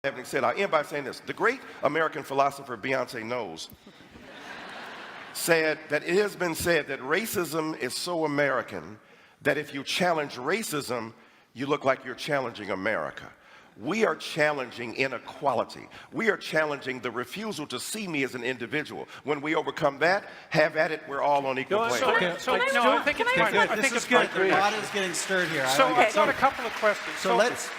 having said, I'll end by saying this. The great American philosopher Beyonce Knowles said that it has been said that racism is so American that if you challenge racism, you look like you're challenging America. We are challenging inequality. We are challenging the refusal to see me as an individual. When we overcome that, have at it, we're all on equal plane. I think it's fine. I think it's good. The pot is getting stirred here. So I've got a couple of questions. So let's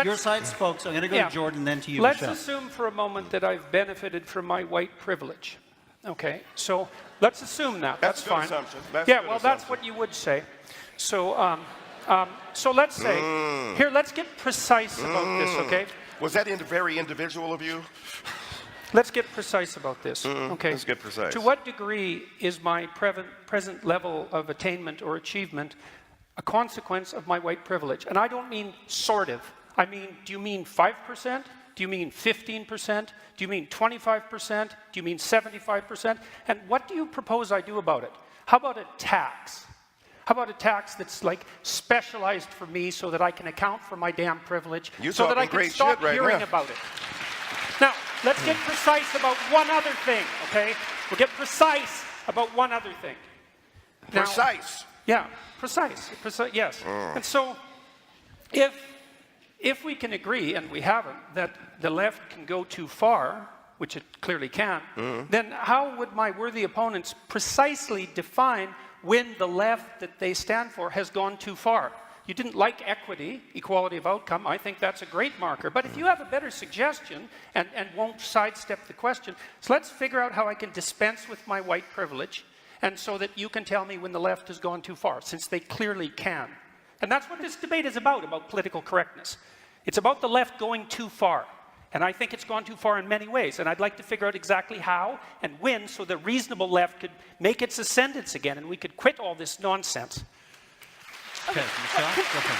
your side spoke, so I'm going to go to Jordan, then to you, Let's Michelle. assume for a moment that I've benefited from my white privilege. Okay, so let's assume that. That's fine. Assumption. That's what you would say. So, so let's say, here, let's get precise about this, okay? Was that very individual of you? Let's get precise about this, okay? Let's get precise. To what degree is my present level of attainment or achievement a consequence of my white privilege? And I don't mean sort of. I mean, do you mean 5%? Do you mean 15%? Do you mean 25%? Do you mean 75%? And what do you propose I do about it? How about a tax? How about a tax that's like specialized for me so that I can account for my damn privilege, so that I can stop hearing about it? Now, let's get precise about one other thing, okay? We'll get precise about one other thing. Now, Precise? Yeah, precise, yes. And so, if we can agree, and we haven't, that the left can go too far, which it clearly can, then how would my worthy opponents precisely define when the left that they stand for has gone too far? You didn't like equity, equality of outcome. I think that's a great marker. But if you have a better suggestion and won't sidestep the question, so let's figure out how I can dispense with my white privilege, and so that you can tell me when the left has gone too far, since they clearly can. And that's what this debate is about political correctness. It's about the left going too far. And I think it's gone too far in many ways. And I'd like to figure out exactly how and when, so the reasonable left could make its ascendance again and we could quit all this nonsense. Okay, Michelle, go ahead.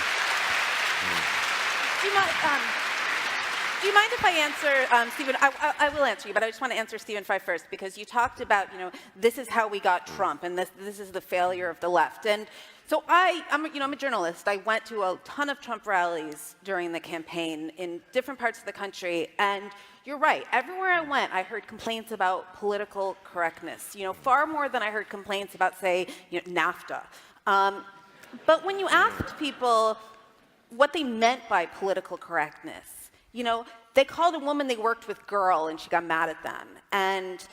Do you mind if I answer, Stephen? I will answer you, but I just want to answer Stephen Fry first, because you talked about, this is how we got Trump, and this is the failure of the left. And so I'm a journalist. I went to a ton of Trump rallies during the campaign in different parts of the country, and you're right. Everywhere I went, I heard complaints about political correctness. Far more than I heard complaints about, say, NAFTA. But when you asked people what they meant by political correctness, they called a woman they worked with girl, and she got mad at them. And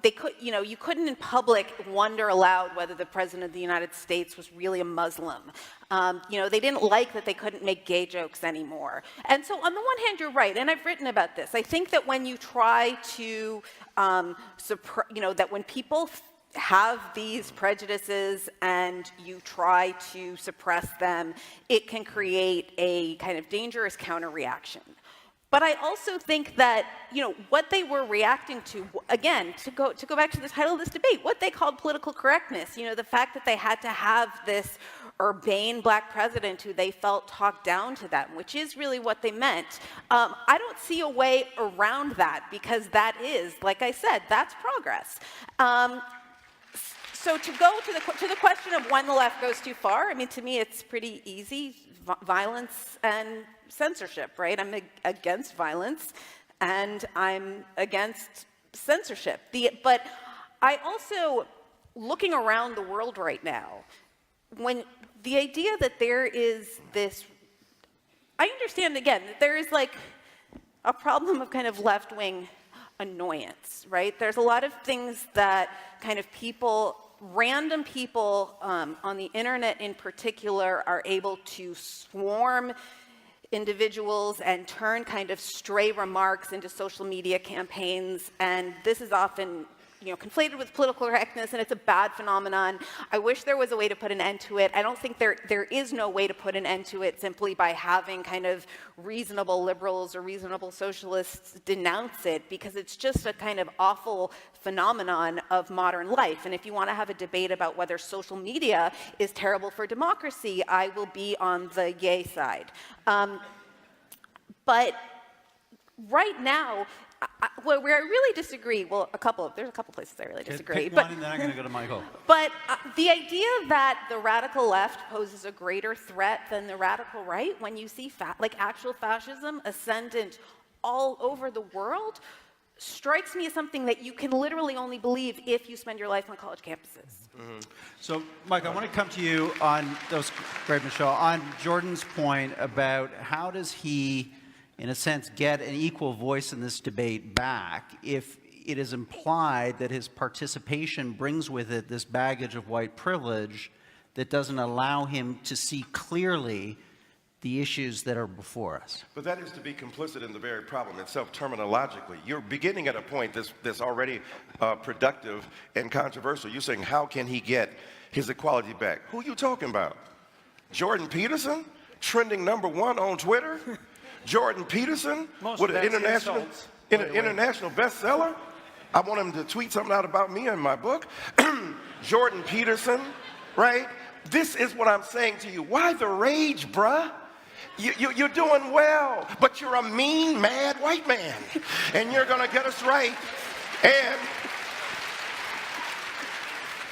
they could, you couldn't in public wonder aloud whether the president of the United States was really a Muslim. They didn't like that they couldn't make gay jokes anymore. And so on the one hand, you're right, and I've written about this. I think that when you try to, that when people have these prejudices and you try to suppress them, it can create a kind of dangerous counter-reaction. But I also think that, what they were reacting to, again, to go back to the title of this debate, what they called political correctness, the fact that they had to have this urbane black president who they felt talked down to them, which is really what they meant. I don't see a way around that, because that is, like I said, that's progress. So to go to the question of when the left goes too far, to me it's pretty easy. Violence and censorship, right? I'm against violence and I'm against censorship. But I also, looking around the world right now, when the idea that there is this, I understand again that there is like a problem of kind of left-wing annoyance, right? There's a lot of things that kind of random people on the internet in particular are able to swarm individuals and turn kind of stray remarks into social media campaigns, and this is often conflated with political correctness, and it's a bad phenomenon. I wish there was a way to put an end to it. I don't think there is no way to put an end to it simply by having kind of reasonable liberals or reasonable socialists denounce it, because it's just a kind of awful phenomenon of modern life. And if you want to have a debate about whether social media is terrible for democracy, I will be on the yay side. But right now, where I really disagree, there's a couple places I really disagree. Pick one, and then I'm going to go to Michael. But the idea that the radical left poses a greater threat than the radical right, when you see actual fascism ascendant all over the world strikes me as something that you can literally only believe if you spend your life on college campuses. So, Mike, I want to come to you on those, great, Michelle, on Jordan's point about how does he, in a sense, get an equal voice in this debate back if it is implied that his participation brings with it this baggage of white privilege that doesn't allow him to see clearly the issues that are before us. But that is to be complicit in the very problem itself, terminologically. You're beginning at a point that's already productive and controversial. You're saying, how can he get his equality back? Who are you talking about? Jordan Peterson, trending #1 on Twitter? Jordan Peterson, with an international bestseller? I want him to tweet something out about me in my book. Jordan Peterson, right? This is what I'm saying to you. Why the rage, bruh? You're doing well, but you're a mean, mad white man, and you're going to get us right. And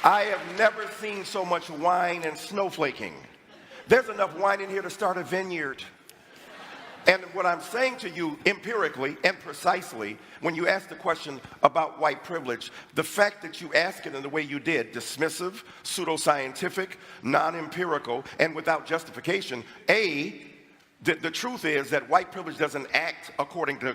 I have never seen so much wine and snowflaking. There's enough wine in here to start a vineyard. And what I'm saying to you empirically and precisely, when you ask the question about white privilege, the fact that you ask it in the way you did, dismissive, pseudoscientific, non-empirical, and without justification, the truth is that white privilege doesn't act according to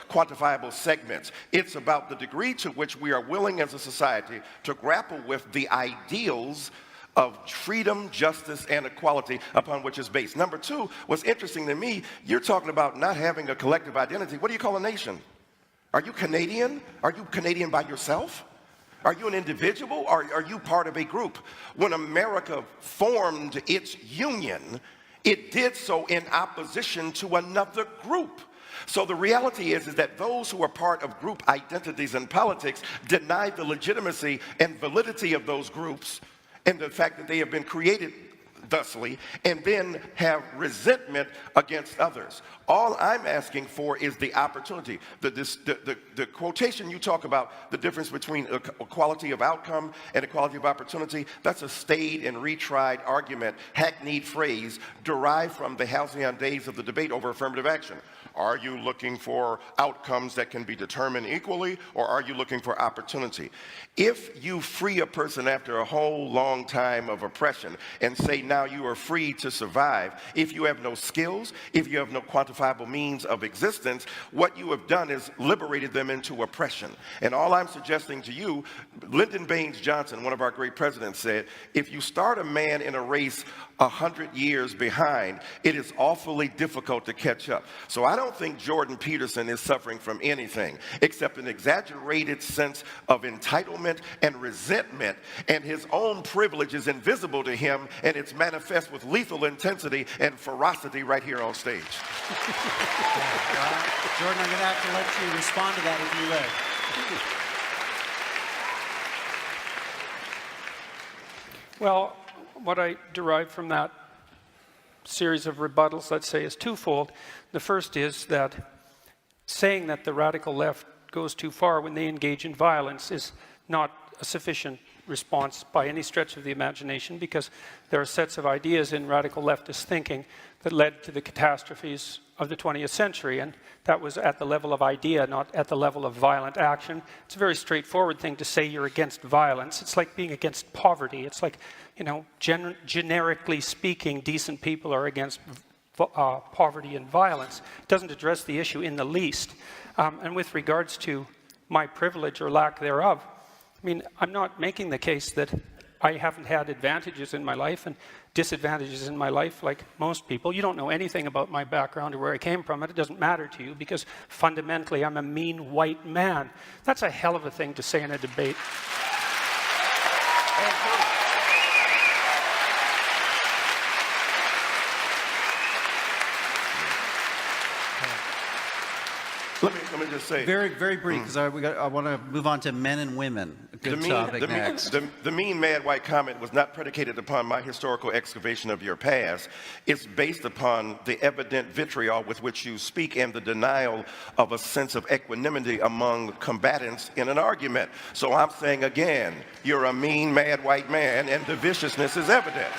quantifiable segments. It's about the degree to which we are willing as a society to grapple with the ideals of freedom, justice, and equality upon which it's based. Number two, what's interesting to me, you're talking about not having a collective identity. What do you call a nation? Are you Canadian? Are you Canadian by yourself? Are you an individual, or are you part of a group? When America formed its union, it did so in opposition to another group. So the reality is that those who are part of group identities in politics deny the legitimacy and validity of those groups and the fact that they have been created thusly, and then have resentment against others. All I'm asking for is the opportunity. The quotation you talk about, the difference between equality of outcome and equality of opportunity, that's a staid and retried argument, hackneyed phrase derived from the halcyon days of the debate over affirmative action. Are you looking for outcomes that can be determined equally, or are you looking for opportunity? If you free a person after a whole long time of oppression and say now you are free to survive, if you have no skills, if you have no quantifiable means of existence, what you have done is liberated them into oppression. And all I'm suggesting to you, Lyndon Baines Johnson, one of our great presidents, said, if you start a man in a race 100 years behind, it is awfully difficult to catch up. So I don't think Jordan Peterson is suffering from anything except an exaggerated sense of entitlement and resentment, and his own privilege is invisible to him, and it's manifest with lethal intensity and ferocity right here on stage. Jordan, I'm going to have to let you respond to that if you will. Well, what I derive from that series of rebuttals, let's say, is twofold. The first is that saying that the radical left goes too far when they engage in violence is not a sufficient response by any stretch of the imagination, because there are sets of ideas in radical leftist thinking that led to the catastrophes of the 20th century, and that was at the level of idea, not at the level of violent action. It's a very straightforward thing to say you're against violence. It's like being against poverty. It's like, you know, generically speaking, decent people are against poverty and violence. It doesn't address the issue in the least. And with regards to my privilege or lack thereof, I mean, I'm not making the case that I haven't had advantages in my life and disadvantages in my life like most people. You don't know anything about my background or where I came from, and it doesn't matter to you because fundamentally I'm a mean white man. That's a hell of a thing to say in a debate. Let me just say. Very, very brief, because I want to move on to men and women. A good topic next. The mean, mad white comment was not predicated upon my historical excavation of your past. It's based upon the evident vitriol with which you speak and the denial of a sense of equanimity among combatants in an argument. So I'm saying again, you're a mean, mad white man, and the viciousness is evident.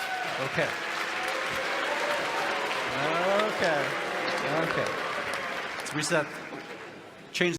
Okay. Okay. Let's reset.